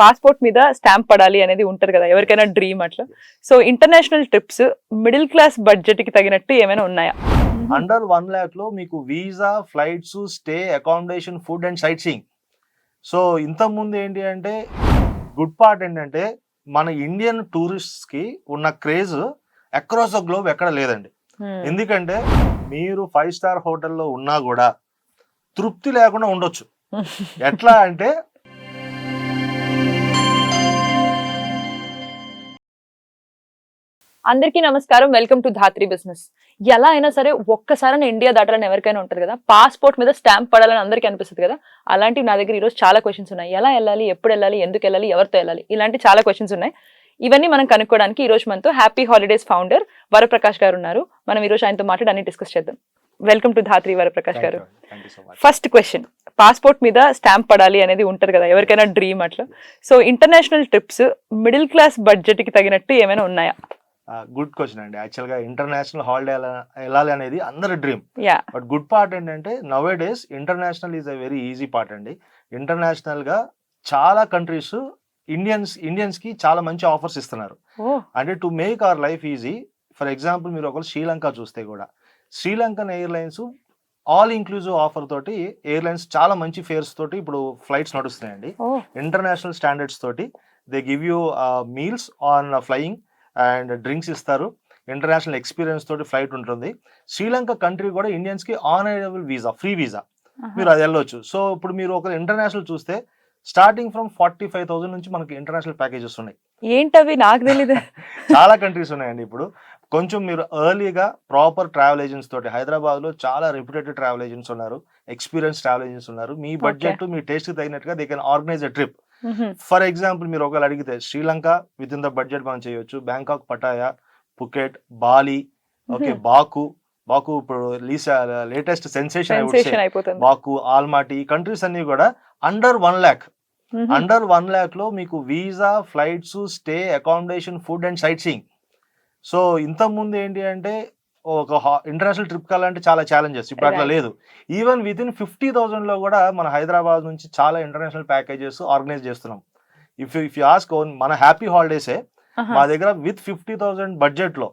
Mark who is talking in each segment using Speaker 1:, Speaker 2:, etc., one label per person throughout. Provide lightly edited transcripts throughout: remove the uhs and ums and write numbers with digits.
Speaker 1: Passport మీద stamp పడాలి అనేది ఉంటది కదా ఎవరికైనా డ్రీమ్ అట్లా. So international trips middle class budget కి తగినట్టు ఏమైనా ఉన్నాయా?
Speaker 2: అండర్ 1 lakh లో మీకు visa, flights, stay, accommodation, food and sight seeing. So ఇంత ముందు ఏంటి అంటే గుడ్ పార్ట్ ఏంటంటే మన ఇండియన్ టూరిస్ట్స్ కి ఉన్న క్రేజ్ అక్రాస్ ద గ్లోబ్ ఎక్కడ లేదండి. ఎందుకంటే మీరు 5 స్టార్ హోటల్లో ఉన్నా కూడా తృప్తి లేకుండా ఉండొచ్చు. ఎట్లా అంటే
Speaker 1: అందరికీ నమస్కారం, వెల్కమ్ టు ధాత్రి బిజినెస్. ఎలా అయినా సరే ఒక్కసారి ఇండియా దాటాలని ఎవరికైనా ఉంటది కదా, పాస్పోర్ట్ మీద స్టాంప్ పడాలని అందరికీ అనిపిస్తుంది కదా. అలాంటివి నా దగ్గర ఈరోజు చాలా క్వశ్చన్స్ ఉన్నాయి. ఎలా వెళ్ళాలి, ఎప్పుడు వెళ్ళాలి, ఎందుకు వెళ్ళాలి, ఎవరితో వెళ్ళాలి, ఇలాంటి చాలా క్వశ్చన్స్ ఉన్నాయి. ఇవన్నీ మనం కనుక్కోవడానికి ఈ రోజు మనతో హ్యాపీ హాలిడేస్ ఫౌండర్ వరప్రకాష్ గారు ఉన్నారు. మనం ఈ రోజు ఆయనతో మాట్లాడి అన్ని డిస్కస్ చేద్దాం. వెల్కమ్ టు ధాత్రి వరప్రకాష్ గారు. ఫస్ట్ క్వశ్చన్, పాస్పోర్ట్ మీద స్టాంప్ పడాలి అనేది ఉంటది కదా ఎవరికైనా డ్రీమ్ అట్లా. So international trips middle class budget కి తగినట్టు ఏమైనా ఉన్నాయా?
Speaker 2: గుడ్ క్వశ్చన్ అండి. యాక్చువల్ గా ఇంటర్నేషనల్ హాలిడే వెళ్ళాలి అనేది అందరి డ్రీమ్. బట్ గుడ్ పార్ట్ ఏంటంటే now days international is a very easy part అండి. ఇంటర్నేషనల్ గా చాలా కంట్రీస్ ఇండియన్స్ కి చాలా మంచి ఆఫర్స్ ఇస్తున్నారు. అంటే to make our life easy, for example మీరు ఒకరు శ్రీలంక చూస్తే కూడా Sri Lankan airlines all inclusive offer తోటి ఎయిర్లైన్స్ చాలా మంచి ఫేర్స్ తోటి ఇప్పుడు ఫ్లైట్స్ నడుస్తున్నాయండి. ఇంటర్నేషనల్ స్టాండర్డ్స్ తోటి they give you meals on flying and drinks ఇస్తారు. ఇంటర్నేషనల్ ఎక్స్పీరియన్స్ తోటి ఫ్లైట్ ఉంటుంది. శ్రీలంక కంట్రీ కూడా ఇండియన్స్ కి on arrival visa, free visa, మీరు అది వెళ్ళొచ్చు. సో ఇప్పుడు మీరు ఒక ఇంటర్నేషనల్ చూస్తే స్టార్టింగ్ ఫ్రమ్ 45,000 నుంచి మనకి ఇంటర్నేషనల్ ప్యాకేజెస్ ఉన్నాయి.
Speaker 1: ఏంటవి నాకు తెలియదు.
Speaker 2: చాలా కంట్రీస్ ఉన్నాయండి. ఇప్పుడు కొంచెం మీరు ఎర్లీగా ప్రాపర్ ట్రావెల్ ఏజెంట్స్ తోటి, హైదరాబాద్ లో చాలా రెప్యూటెడ్ ట్రావెల్ ఏజెంట్స్ ఉన్నారు, ఎక్స్పీరియన్స్ ట్రావెల్ ఏజెంట్స్ ఉన్నారు. మీ బడ్జెట్ మీ టేస్ట్ కి తగినట్టుగా they can organise a trip. For example మీరు ఒకవేళ అడిగితే Sri Lanka within the budget మనం చేయొచ్చు. Bangkok, Pattaya, Phuket, Bali, okay, Baku ఇప్పుడు లేటెస్ట్ సెన్సేషన్ అయిపోతుంది. బాకు, ఆల్మాటి, ఈ కంట్రీస్ అన్ని కూడా అండర్ 1 lakh. అండర్ 1 lakh లో మీకు visa, flights, stay, accommodation, food and sight seeing. So ఇంత ముందు ఏంటి అంటే ఒక ఇంటర్నేషనల్ ట్రిప్ కావాలంటే చాలా ఛాలెంజెస్. ఇప్పుడు అట్లా లేదు. ఈవెన్ విత్ ఇన్ 50,000 లో కూడా మన హైదరాబాద్ నుంచి చాలా ఇంటర్నేషనల్ ప్యాకేజెస్ ఆర్గనైజ్ చేస్తున్నాం. ఇఫ్ యూ ఆస్క్ మన హ్యాపీ హాలిడేసే మా దగ్గర విత్ 50,000 బడ్జెట్ లో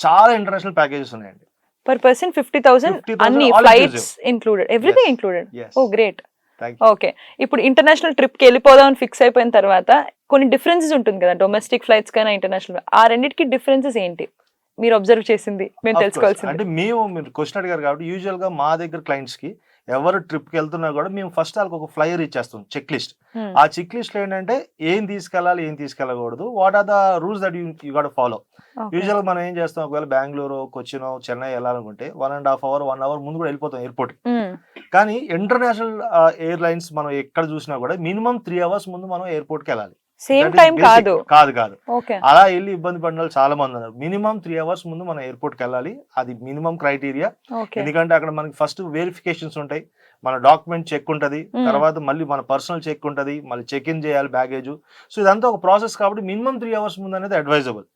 Speaker 2: చాలా ఇంటర్నేషనల్ ప్యాకేజెస్ ఉన్నాయండి.
Speaker 1: పర్ పర్సన్ 50,000, అన్ని ఫ్లైట్స్ ఇంక్లూడెడ్, ఎవ్రీథింగ్ ఇంక్లూడెడ్. ఓ గ్రేట్. ఓకే, ఇప్పుడు ఇంటర్నేషనల్ ట్రిప్ కి వెళ్ళిపోదాం అని ఫిక్స్ అయిపోయిన తర్వాత కొన్ని డిఫరెన్సెస్ ఉంటుంది కదా, డొమెస్టిక్ ఫ్లైట్స్ కైనా ఇంటర్నేషనల్. ఆ రెండింటికి డిఫరెన్సెస్ ఏంటి మీరు అబ్జర్వ్ చేసింది, మేము తెలుసుకోవాల్సింది?
Speaker 2: అంటే మీరు క్వశ్చన్ అడిగారు కాబట్టి యూజువల్ గా మా దగ్గర క్లయింట్స్ కి ఎవరు ట్రిప్ కి వెళ్తున్నా కూడా మేము ఫస్ట్ వాళ్ళకి ఒక ఫ్లైయర్ ఇచ్చేస్తాం, చెక్ లిస్ట్. ఆ చెక్ లిస్ట్ లో ఏంటంటే ఏం తీసుకెళ్ళాలి, ఏం తీసుకెళ్ళకూడదు, what are the rules that you got follow. Usual గా మనం ఏం చేస్తాం, ఒకవేళ బెంగళూరు, కొచ్చినో, చెన్నై వెళ్ళాలనుకుంటే 1.5 hours 1 hour ముందు కూడా వెళ్ళిపోతాం ఎయిర్పోర్ట్. కానీ ఇంటర్నేషనల్ ఎయిర్లైన్స్ మనం ఎక్కడ చూసినా కూడా మినిమం 3 hours ముందు మనం ఎయిర్పోర్ట్ కి వెళ్ళాలి.
Speaker 1: సేమ్ టైం కాదు.
Speaker 2: అలా వెళ్ళి ఇబ్బంది పడిన వాళ్ళు చాలా మంది ఉన్నారు. మినిమం 3 hours ముందు మనం ఎయిర్పోర్ట్ కి వెళ్ళాలి. అది మినిమం క్రైటీరియా. ఎందుకంటే అక్కడ మనకి ఫస్ట్ వెరిఫికేషన్స్ ఉంటాయి, మన డాక్యుమెంట్ చెక్ ఉంటది, తర్వాత మళ్ళీ మన పర్సనల్ చెక్ ఉంటది, మళ్ళీ చెక్ ఇన్ చేయాలి బ్యాగేజ్. సో ఇదంతా ఒక ప్రాసెస్ కాబట్టి మినిమం 3 hours ముందు అనేది అడ్వైజబుల్.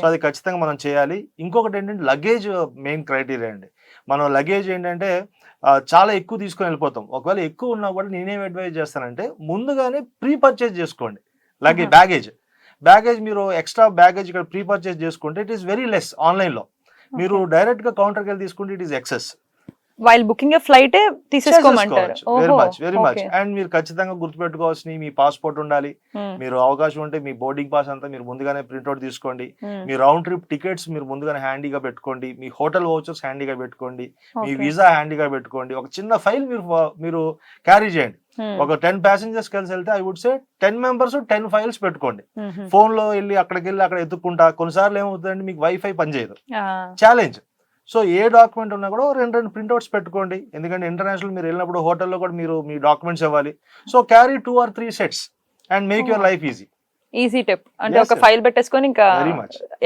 Speaker 2: సో అది ఖచ్చితంగా మనం చేయాలి. ఇంకొకటి ఏంటంటే లగేజ్ మెయిన్ క్రైటీరియా అండి. మనం లగేజ్ ఏంటంటే చాలా ఎక్కువ తీసుకొని వెళ్ళిపోతాం. ఒకవేళ ఎక్కువ ఉన్నా కూడా నేనేం అడ్వైజ్ చేస్తానంటే ముందుగానే ప్రీ పర్చేజ్ చేసుకోండి. బ్యాగేజ్ మీరు ఎక్స్ట్రా బ్యాగేజ్ ఇక్కడ ప్రీ పర్చేజ్ చేసుకుంటే it is very less. Online లో మీరు డైరెక్ట్ గా కౌంటర్కి వెళ్ళి తీసుకుంటే it is excess.
Speaker 1: While booking flight తీసేసుకోమంటారు.
Speaker 2: Very much. అండ్ మీరు ఖచ్చితంగా గుర్తుపెట్టుకోవాల్సిన మీ పాస్పోర్ట్ ఉండాలి. మీరు అవకాశం ఉంటే మీ బోర్డింగ్ పాస్ అంతా మీరు ముందుగానే ప్రింట్అవుట్ తీసుకోండి. మీ రౌండ్ ట్రిప్ టికెట్స్ మీరు ముందుగానే హ్యాండీగా పెట్టుకోండి. మీ హోటల్ వౌచర్స్ హ్యాండీగా పెట్టుకోండి. మీ వీసా హ్యాండీగా పెట్టుకోండి. ఒక చిన్న ఫైల్ మీరు క్యారీ చేయండి. ఒక 10 passengers కలిసి వెళ్తే I would say 10 members 10 files పెట్టుకోండి. ఫోన్ లో వెళ్ళి అక్కడికి వెళ్ళి అక్కడ ఎత్తుక్కుంటా కొన్నిసార్లు ఏమవుతుందంటే మీకు వైఫై పనిచేయదు, ఛాలెంజ్. సో ఏ డాక్యుమెంట్ ఉన్నా కూడా 2 ప్రింట్అవుట్స్ పెట్టుకోండి. ఎందుకంటే ఇంటర్నేషనల్ మీరు వెళ్ళినప్పుడు హోటల్లో కూడా మీరు మీ డాక్యుమెంట్స్ ఇవ్వాలి. So carry 2 or 3 sets and make your life easy.
Speaker 1: Easy tip అంటే ఒక ఫైల్ పెట్టేసుకొని ఇంకా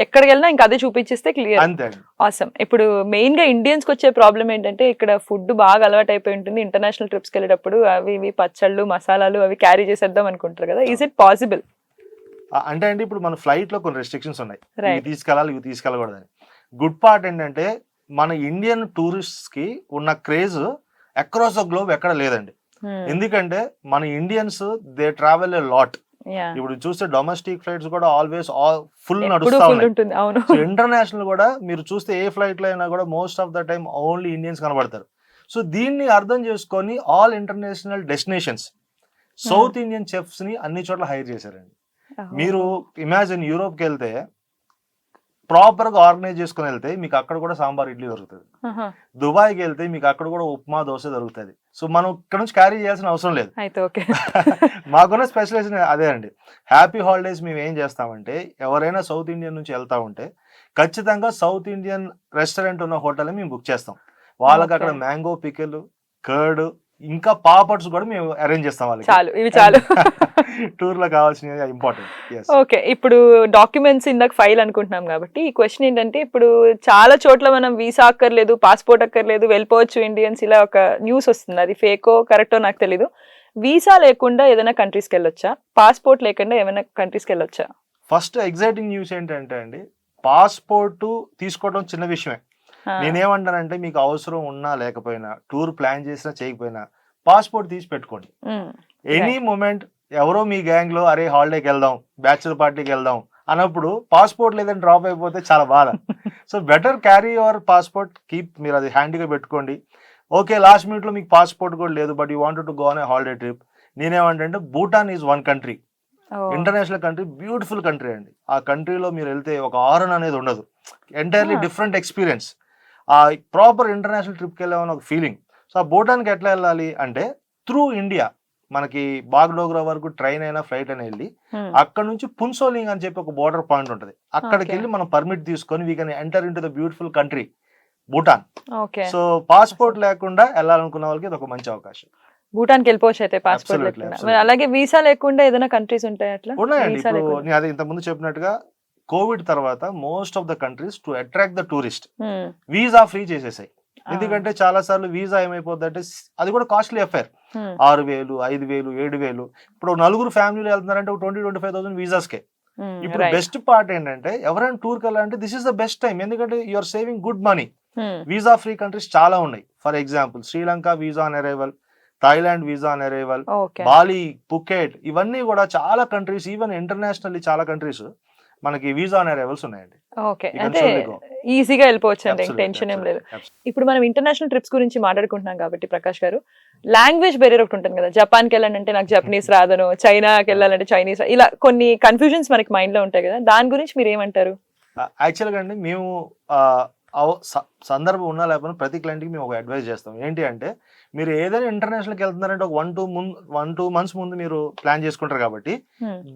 Speaker 1: ఎక్కడికి వెళ్ళినా ఇంకా అదే చూపించేస్తే క్లియర్. ఆసమ్. ఇప్పుడు మెయిన్ గా ఇండియన్స్ కి వచ్చే ప్రాబ్లం ఏంటంటే ఇక్కడ ఫుడ్ బాగా అలవాటు అయిపోయి ఉంటుంది. ఇంటర్నేషనల్ ట్రిప్స్ కి వెళ్ళేటప్పుడు అవి ఇవి పచ్చళ్ళు, మసాలాలు అవి క్యారీ చేసేద్దాం అనుకుంటారు కదా. Is it possible?
Speaker 2: అంటే అండి ఇప్పుడు మన ఫ్లైట్ లో కొన్ని రెస్ట్రిక్షన్స్ ఉన్నాయి, ఇవి తీసుకెళ్ళాలి, ఇవి తీసుకెళ్ళకూడదని. గుడ్ పార్ట్ ఏంటంటే మన ఇండియన్ టూరిస్ట్స్ కి ఉన్న క్రేజ్ అక్రాస్ ద గ్లోబ్ ఎక్కడ లేదండి. ఎందుకంటే మన Indians they travel a lot.
Speaker 1: Yeah
Speaker 2: ఇప్పుడు చూస్తే డొమెస్టిక్ ఫ్లైట్స్ కూడా ఆల్వేస్ ఫుల్
Speaker 1: ఎప్పుడు
Speaker 2: నడుస్తా
Speaker 1: ఫుల్
Speaker 2: ఉన్నాయి.
Speaker 1: ఉంటుంది అవును
Speaker 2: సో ఇంటర్నేషనల్ కూడా మీరు చూస్తే ఏ ఫ్లైట్ లో అయినా కూడా most of the time only Indians కనబడతారు. సో దీన్ని అర్థం చేసుకొని all international destinations south Indian chefs ని అన్ని చోట్ల హైర్ చేశారండి. మీరు ఇమాజిన్ యూరోప్కి వెళ్తే ప్రాపర్ గా ఆర్గనైజ్ చేసుకుని వెళ్తే మీకు అక్కడ కూడా సాంబార్ ఇడ్లీ దొరుకుతుంది. దుబాయ్కి వెళ్తే మీకు అక్కడ కూడా ఉప్మా దోశ దొరుకుతుంది. సో మనం ఇక్కడ నుంచి క్యారీ చేయాల్సిన అవసరం లేదు.
Speaker 1: అయితే ఓకే
Speaker 2: మాకున్న స్పెషలైజేషన్ అదే అండి. హ్యాపీ హాలిడేస్ మేము ఏం చేస్తామంటే ఎవరైనా సౌత్ ఇండియన్ నుంచి వెళ్తా ఉంటే ఖచ్చితంగా సౌత్ ఇండియన్ రెస్టారెంట్ ఉన్న హోటల్ మేము బుక్ చేస్తాం. వాళ్ళకి అక్కడ మ్యాంగో పికిల్, కర్డ్, ఇంకా పాపడ్స్ కూడా మేము అరేంజ్ చేస్తాం వాళ్ళకి.
Speaker 1: చాలు ఇవి చాలు
Speaker 2: టూర్ లో కావాల్సిన ఇంపార్టెంట్.
Speaker 1: ఓకే, ఇప్పుడు డాక్యుమెంట్స్ ఇందాక ఫైల్ అనుకుంటున్నాం కాబట్టి ఈ క్వశ్చన్ ఏంటంటే, ఇప్పుడు చాలా చోట్ల మనం వీసా అక్కర్లేదు, పాస్పోర్ట్ అక్కర్లేదు, వెళ్ళిపోవచ్చు ఇండియన్స్, ఇలా ఒక న్యూస్ వస్తుంది. అది ఫేకో కరెక్టో నాకు తెలీదు. వీసా లేకుండా ఏదైనా కంట్రీస్కి వెళ్ళొచ్చా? పాస్పోర్ట్ లేకుండా ఏమైనా కంట్రీస్కి వెళ్ళొచ్చా?
Speaker 2: ఫస్ట్ ఎగ్జైటింగ్ న్యూస్ ఏంటంటే అండి, పాస్పోర్ట్ తీసుకోవడం చిన్న విషయమే. నేనేమంటానంటే మీకు అవసరం ఉన్నా లేకపోయినా, టూర్ ప్లాన్ చేసినా చేయకపోయినా పాస్పోర్ట్ తీసి పెట్టుకోండి. ఎనీ మూమెంట్ ఎవరో మీ గ్యాంగ్ లో అరే హాలిడేకి వెళ్దాం, బ్యాచులర్ పార్టీకి వెళ్దాం అన్నప్పుడు పాస్పోర్ట్ లేదని డ్రాప్ అయిపోతే చాలా బాధ. So better carry your passport, keep, మీరు అది హ్యాండీగా పెట్టుకోండి. ఓకే, లాస్ట్ మినిట్ లో మీకు పాస్పోర్ట్ కూడా లేదు but you wanted to go on a holiday trip, నేనేమంటే Bhutan is one country, international country, beautiful country అండి. ఆ కంట్రీలో మీరు వెళ్తే ఒక ఆరన్ అనేది ఉండదు, ఎంటైర్లీ డిఫరెంట్ ఎక్స్పీరియన్స్. ఆ ప్రాపర్ ఇంటర్నేషనల్ ట్రిప్కి వెళ్ళామని ఒక ఫీలింగ్. సో ఆ భూటాన్కి ఎట్లా వెళ్ళాలి అంటే త్రూ ఇండియా, మనకి బాగ్డోగ్రా వరకు ట్రైన్ అయినా ఫ్లైట్ అయినా వెళ్ళి అక్కడ నుంచి పున్సోలింగ్ అని చెప్పి ఒక బోర్డర్ పాయింట్ ఉంటుంది, అక్కడికి వెళ్ళి మనం పర్మిట్ తీసుకొని we can enter in to the beautiful country Bhutan. So passport లేకుండా వెళ్ళాలనుకున్న వాళ్ళకి ఇది ఒక మంచి అవకాశం.
Speaker 1: భూటాన్కి వెళ్ళిపోవచ్చు అయితే పాస్పోర్ట్ లేకుండా. అలాగే వీసా లేకుండా ఏదైనా కంట్రీస్ ఉంటాయి అట్లా?
Speaker 2: ఉన్నాయండి. ఇప్పుడు నేను అదే ఇంత ముందు చెప్పినట్టుగా కోవిడ్ తర్వాత most of the countries to attract the tourist visa free చేసేసాయి. ఎందుకంటే చాలా సార్లు వీసా ఏమైపోద్ది అంటే అది కూడా కాస్ట్లీ అఫైర్, 6,000, 5,000, 7,000. ఇప్పుడు నలుగురు ఫ్యామిలీలు వెళ్తున్నారంటే 20,000-25,000 వీసాస్కే. ఇప్పుడు బెస్ట్ పార్ట్ ఏంటంటే ఎవరైనా టూర్కి వెళ్ళాలంటే this is the best time, ఎందుకంటే you're saving good money. Visa free countries చాలా ఉన్నాయి. For example Sri Lanka visa on arrival, Thailand visa on arrival, Bali, Phuket, ఇవన్నీ కూడా చాలా కంట్రీస్, ఈవెన్ ఇంటర్నేషనల్లీ చాలా కంట్రీస్ మనకి వీసా ఆన్ అరైవల్స్ ఉన్నాయండి.
Speaker 1: ఓకే, అంటే ఈజీగా వెళ్ళిపోవచ్చు అండి, టెన్షన్ ఏం లేదు. ఇప్పుడు మనం ఇంటర్నేషనల్ ట్రిప్స్ గురించి మాట్లాడుకుంటున్నాం కాబట్టి ప్రకాష్ గారు, లాంగ్వేజ్ బెరియర్ ఒకటి ఉంటుంది కదా. జపాన్కి వెళ్ళాలంటే నాకు జపనీస్ రాదను, చైనాకి వెళ్ళాలంటే చైనీస్, ఇలా కొన్ని కన్ఫ్యూజన్స్ మనకి మైండ్ లో ఉంటాయి కదా, దాని గురించి మీరు ఏమంటారు?
Speaker 2: యాక్చువల్గా అండి మేము సందర్భం ఉన్నా లేకపోతే ప్రతి క్లయింట్కి మేము ఒక అడ్వైస్ చేస్తాం. ఏంటి అంటే మీరు ఏదైనా ఇంటర్నేషనల్కి వెళ్తున్నారంటే ఒక 1-2 months ముందు మీరు ప్లాన్ చేసుకుంటారు కాబట్టి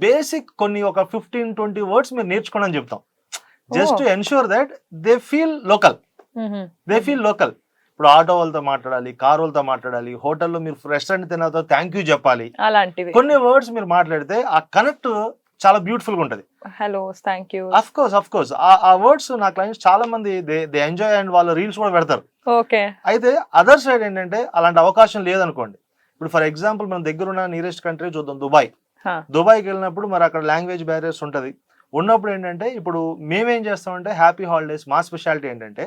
Speaker 2: బేసిక్ కొన్ని ఒక 15-20 వర్డ్స్ మీరు నేర్చుకోండి అని చెప్తాం. Just to ensure that they feel local. ఇప్పుడు ఆటో వాళ్ళతో మాట్లాడాలి, కార్ వాళ్ళతో మాట్లాడాలి, హోటల్లో మీరు రెస్టారెంట్ తినతో థ్యాంక్ యూ చెప్పాలి, అలాంటివి కొన్ని వర్డ్స్ మీరు మాట్లాడితే ఆ కనెక్ట్ చాలా బ్యూటిఫుల్ గా ఉంటది.
Speaker 1: Hello, thank you,
Speaker 2: of course ఆ వర్డ్స్ నా క్లయింట్స్ చాలా మంది దే ఎంజాయ్ అండ్ వాళ్ళ రీల్స్ కూడా పెడతారు.
Speaker 1: ఓకే,
Speaker 2: అయితే అదర్ సైడ్ ఏంటంటే అలాంటి అవకాశం లేదనుకోండి. ఇప్పుడు ఫర్ ఎగ్జాంపుల్ మన దగ్గర ఉన్న నియరెస్ట్ కంట్రీ చూద్దాం, దుబాయ్కి వెళ్ళినప్పుడు మరి అక్కడ లాంగ్వేజ్ బ్యారియర్స్ ఉంటది. ఉన్నప్పుడు ఏంటంటే ఇప్పుడు మేమేం చేస్తామంటే హ్యాపీ హాలిడేస్ మా స్పెషాలిటీ ఏంటంటే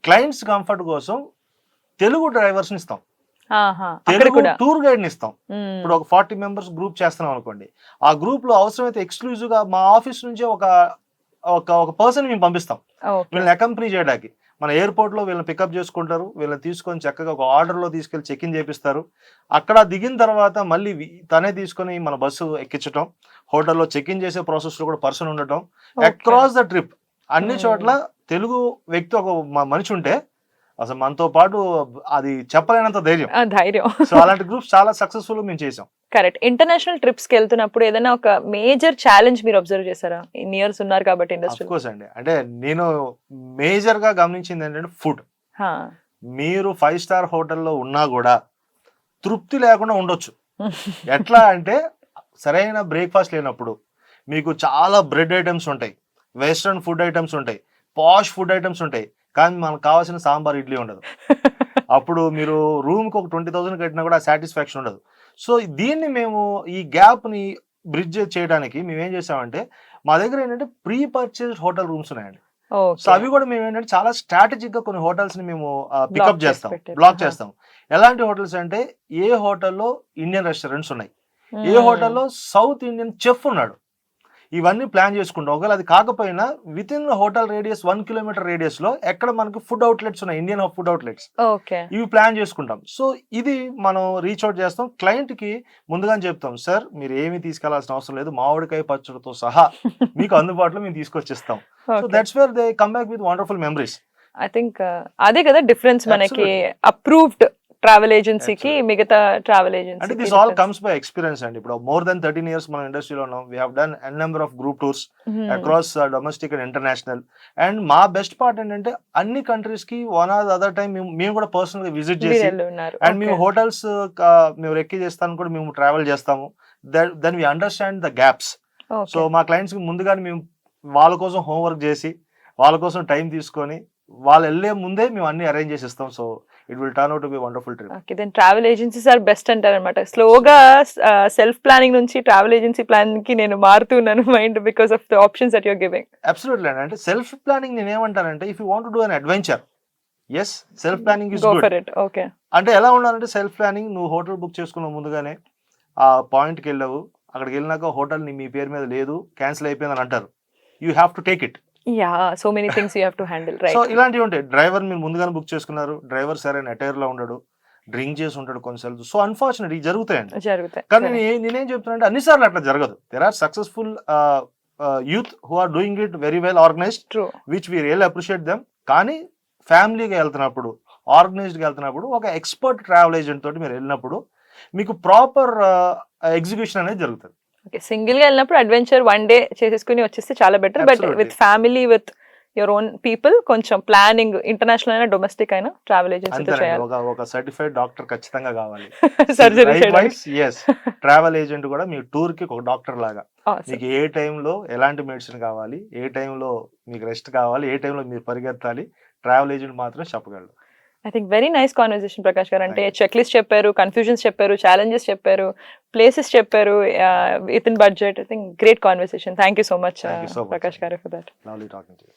Speaker 2: క్లయింట్స్ కంఫర్ట్ కోసం తెలుగు డ్రైవర్స్ ని ఇస్తాం, తెలుగు టూర్ గైడ్ ని ఇస్తాం. ఇప్పుడు ఒక 40 members గ్రూప్ చేస్తున్నాం అనుకోండి, ఆ గ్రూప్ లో అవసరమైతే ఎక్స్క్లూజివ్ గా మా ఆఫీస్ నుంచే ఒక పర్సన్ మేము పంపిస్తాం వీళ్ళని అకంపెనీ చేయడానికి. మన ఎయిర్పోర్ట్ లో వీళ్ళని పికప్ చేసుకుంటారు, వీళ్ళని తీసుకొని చక్కగా ఒక ఆర్డర్ లో తీసుకెళ్లి చెక్ ఇన్ చేపిస్తారు. అక్కడ దిగిన తర్వాత మళ్ళీ తనే తీసుకొని మన బస్సు ఎక్కించడం, హోటల్లో చెక్ ఇన్ చేసే ప్రాసెస్ లో కూడా పర్సన్ ఉండటం, అక్రాస్ ద ట్రిప్ అన్ని చోట్ల తెలుగు వ్యక్తి ఒక మనిషి ఉంటే అసలు మనతో పాటు అది చెప్పలేనంత ధైర్యం. సో అలాంటి గ్రూప్స్ చాలా సక్సెస్ఫుల్ మేము చేసాం.
Speaker 1: కరెక్ట్. ఇంటర్నేషనల్ ట్రిప్స్ కి వెళ్తున్నప్పుడు ఏదైనా ఒక మేజర్ ఛాలెంజ్ మీరు అబ్జర్వ్ చేశారా? ఇన్ని ఇయర్స్ ఉన్నారు కాబట్టి ఇండస్ట్రీ.
Speaker 2: ఆఫ్ కోర్స్ అండి, అంటే నేను మేజర్ గా గమనించింది ఏంటంటే ఫుడ్. మీరు 5 star హోటల్లో ఉన్నా కూడా తృప్తి లేకుండా ఉండొచ్చు. ఎట్లా అంటే సరైన బ్రేక్ఫాస్ట్ లేనప్పుడు మీకు చాలా బ్రెడ్ ఐటమ్స్ ఉంటాయి, వెస్ట్రన్ ఫుడ్ ఐటమ్స్ ఉంటాయి, పాష్ ఫుడ్ ఐటమ్స్ ఉంటాయి, కానీ మనకు కావాల్సిన సాంబార్ ఇడ్లీ ఉండదు. అప్పుడు మీరు రూమ్కి ఒక 20,000 కట్టినా కూడా సాటిస్ఫాక్షన్ ఉండదు. సో దీన్ని మేము ఈ గ్యాప్ ని బ్రిడ్జ్ చేయడానికి మేము ఏం చేసామంటే మా దగ్గర ఏంటంటే ప్రీ పర్చేస్డ్ హోటల్ రూమ్స్ ఉన్నాయండి. సో అవి కూడా మేము ఏంటంటే చాలా స్ట్రాటజిక్ గా కొన్ని హోటల్స్ ని మేము పికప్ చేస్తాం, బ్లాక్ చేస్తాం. ఎలాంటి హోటల్స్ అంటే ఏ హోటల్లో ఇండియన్ రెస్టారెంట్స్ ఉన్నాయి, ఏ హోటల్లో సౌత్ ఇండియన్ చెఫ్ ఉన్నాడు. ఇవన్నీ ప్లాన్ చేసుకుంటాం. ఒకవేళ అది కాకపోయినా within hotel radius 1 kilometre radius లో ఎక్కడ మనకి ఫుడ్ అవుట్లెట్స్ ఉన్నాయి, ఇండియన్ ఫుడ్ అవుట్లెట్స్,
Speaker 1: ఓకే.
Speaker 2: ఇవి ప్లాన్ చేసుకుంటాం. సో ఇది మనం రీచ్ అవుట్ చేస్తాం. క్లయింట్ కి ముందుగానే చెప్తాం, సార్ మీరు ఏమీ తీసుకెళ్లాల్సిన అవసరం లేదు, మామిడికాయ పచ్చడితో సహా మీకు అందుబాటులో మేము తీసుకొచ్చిస్తాం. So that's where they come back with wonderful memories.
Speaker 1: I think అదే కదా డిఫరెన్స్ మనకి, అప్రూవ్డ్ ట్రావెల్ ఏజెన్సీకి మిగతా ట్రావెల్
Speaker 2: అంటే
Speaker 1: agency.
Speaker 2: This all comes by experience అండి. ఇప్పుడు మోర్ దెన్ 13 years మనం ఇండస్ట్రీలో ఉన్నాం. We have done N number of group tours across domestic and international. And మా బెస్ట్ పార్ట్ ఏంటంటే అన్ని కంట్రీస్ కి వన్ ఆర్ అదర్ టైం మేము కూడా పర్సనల్ గా విజిట్ చేసి, అండ్ మేము హోటల్స్ మేము రెక్కి చేస్తాను కూడా మేము ట్రావెల్ చేస్తాము. Then we understand the gaps. So మా క్లయింట్స్ కి ముందుగానే మేము వాళ్ళ కోసం హోంవర్క్ చేసి, వాళ్ళ కోసం టైం తీసుకొని, వాళ్ళు వెళ్ళే ముందే మేము అన్ని అరేంజ్ చేసి ఇస్తాం. So it will turn out to be wonderful trip.
Speaker 1: Okay, then travel agencies are best అంటారు అనమాట. స్లోగా సెల్ఫ్ ప్లానింగ్ నుంచి ట్రావెల్ ఏజెన్సీ ప్లాన్ కి నేను మారుతున్నాను mind because of the options that you're giving.
Speaker 2: Absolutely అండి. అంటే సెల్ఫ్ ప్లానింగ్ నేను ఏమంటానంటే, if you want to do an adventure, yes self planning is
Speaker 1: go
Speaker 2: good.
Speaker 1: For it. Okay.
Speaker 2: అంటే ఎలా ఉండాలంటే, సెల్ఫ్ ప్లానింగ్ నువ్వు హోటల్ బుక్ చేసుకున్నావు ముందుగానే, ఆ పాయింట్కి వెళ్ళావు, అక్కడికి వెళ్ళినాక హోటల్ మీ పేరు మీద లేదు, క్యాన్సిల్ అయిపోయిందని అంటారు. You have to take it.
Speaker 1: Yeah, so many things you have to handle, right?
Speaker 2: So ఇలాంటివి ఉంటాయి. డ్రైవర్ మీరు ముందుగానే బుక్ చేసుకున్నారు, డ్రైవర్ సరైన అటైర్ లో ఉండడు, డ్రింక్ చేసి ఉంటాడు కొన్నిసార్లు. సో అన్ఫార్చునేట్ ఇవి జరుగుతాయండి.
Speaker 1: జరుగుతాయి.
Speaker 2: కానీ నేనేం చెప్తున్నా, అన్నిసార్లు అట్లా జరగదు. There are successful youth who are doing it very well organised,
Speaker 1: true,
Speaker 2: which we real appreciate them. కానీ ఫ్యామిలీగా వెళ్తున్నప్పుడు, ఆర్గనైజ్డ్గా వెళ్తున్నప్పుడు, ఒక ఎక్స్పర్ట్ ట్రావెల్ ఏజెంట్ తోటి మీరు వెళ్ళినప్పుడు మీకు ప్రాపర్ ఎగ్జిక్యూషన్ అనేది జరుగుతుంది.
Speaker 1: ఓకే. సింగిల్ గా వెళ్ళినప్పుడు అడ్వెంచర్ వన్ డే చేసేసుకుని వచ్చేస్తే చాలా better. But
Speaker 2: Absolutely.
Speaker 1: With family, with your own people, కొంచెం ప్లానింగ్ ఇంటర్నేషనల్ అయినా డొమెస్టిక్ అయినా ట్రావెల్ ఏజెన్సీతో
Speaker 2: అంతేనండి.
Speaker 1: చేయాలి.
Speaker 2: ఒక సర్టిఫైడ్ డాక్టర్ ఖచ్చితంగా కావాలి.
Speaker 1: సర్జరీ చేయడానికి.
Speaker 2: ఎస్, ట్రావెల్ ఏజెంట్ కూడా మీ టూర్ కి ఒక డాక్టర్ లాగా. మీకు ఏ టైంలో ఎలాంటి మెడిసిన్ కావాలి, ఏ టైంలో మీకు రెస్ట్ కావాలి, ఏ టైంలో మీరు పరిగెత్తాలి, ట్రావెల్ ఏజెంట్ మాత్రం చెప్పగలరు.
Speaker 1: I think very nice conversation Prakash garu. అంటే చెక్ లిస్ట్ చెప్పారు, కన్ఫ్యూజన్స్ చెప్పారు, ఛాలెంజెస్ చెప్పారు, ప్లేసెస్ చెప్పారు, within budget. I think great conversation. Thank you so much
Speaker 2: Thank you so much.
Speaker 1: Prakash garu for that.
Speaker 2: Lovely talking to you.